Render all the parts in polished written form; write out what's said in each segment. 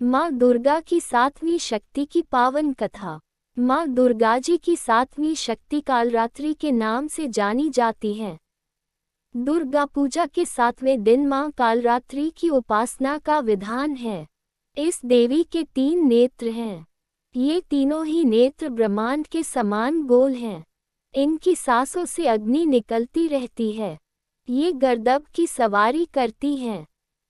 माँ दुर्गा की 7वीं शक्ति की पावन कथा। माँ दुर्गा जी की 7वीं शक्ति कालरात्रि के नाम से जानी जाती है। दुर्गा पूजा के 7वें दिन माँ कालरात्रि की उपासना का विधान है। इस देवी के 3 नेत्र हैं। ये तीनों ही नेत्र ब्रह्मांड के समान गोल हैं। इनकी सांसों से अग्नि निकलती रहती है। ये गर्दभ की सवारी करती हैं।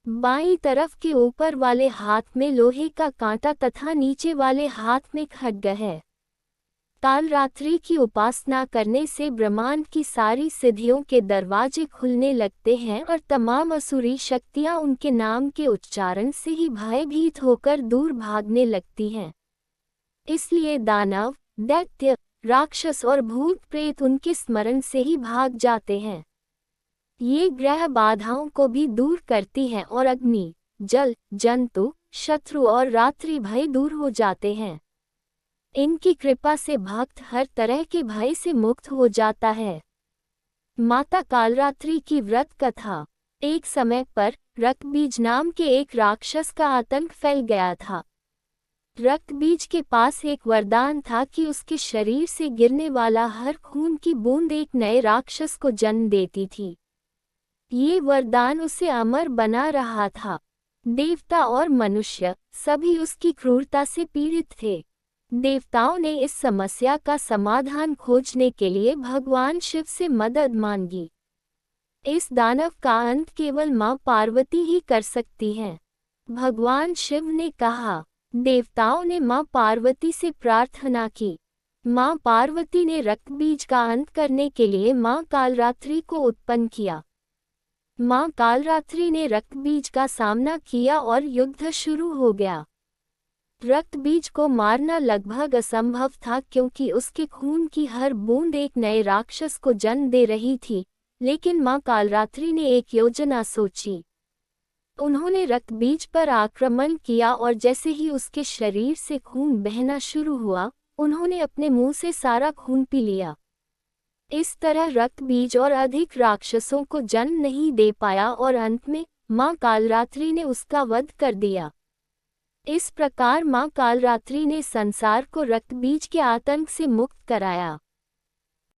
बाईं तरफ के ऊपर वाले हाथ में लोहे का कांटा तथा नीचे वाले हाथ में खड्ग है। कालरात्रि की उपासना करने से ब्रह्मांड की सारी सिद्धियों के दरवाजे खुलने लगते हैं और तमाम असुरी शक्तियां उनके नाम के उच्चारण से ही भयभीत होकर दूर भागने लगती हैं। इसलिए दानव, दैत्य, राक्षस और भूत प्रेत उनके स्मरण से ही भाग जाते हैं। ये ग्रह बाधाओं को भी दूर करती हैं और अग्नि, जल, जंतु, शत्रु और रात्रि भय दूर हो जाते हैं। इनकी कृपा से भक्त हर तरह के भय से मुक्त हो जाता है। माता कालरात्रि की व्रत कथा। एक समय पर रक्तबीज नाम के एक राक्षस का आतंक फैल गया था। रक्तबीज के पास एक वरदान था कि उसके शरीर से गिरने वाला हर खून की बूंद एक नए राक्षस को जन्म देती थी। ये वरदान उसे अमर बना रहा था। देवता और मनुष्य सभी उसकी क्रूरता से पीड़ित थे। देवताओं ने इस समस्या का समाधान खोजने के लिए भगवान शिव से मदद मांगी। इस दानव का अंत केवल मां पार्वती ही कर सकती हैं। भगवान शिव ने कहा। देवताओं ने मां पार्वती से प्रार्थना की। मां पार्वती ने रक्तबीज का अंत करने के लिए मां कालरात्रि को उत्पन्न किया। मां कालरात्रि ने रक्तबीज का सामना किया और युद्ध शुरू हो गया। रक्तबीज को मारना लगभग असंभव था क्योंकि उसके खून की हर बूंद एक नए राक्षस को जन्म दे रही थी, लेकिन मां कालरात्रि ने एक योजना सोची। उन्होंने रक्तबीज पर आक्रमण किया और जैसे ही उसके शरीर से खून बहना शुरू हुआ, उन्होंने अपने मुंह से सारा खून पी लिया। इस तरह रक्तबीज और अधिक राक्षसों को जन्म नहीं दे पाया और अंत में मां कालरात्रि ने उसका वध कर दिया। इस प्रकार मां कालरात्रि ने संसार को रक्तबीज के आतंक से मुक्त कराया।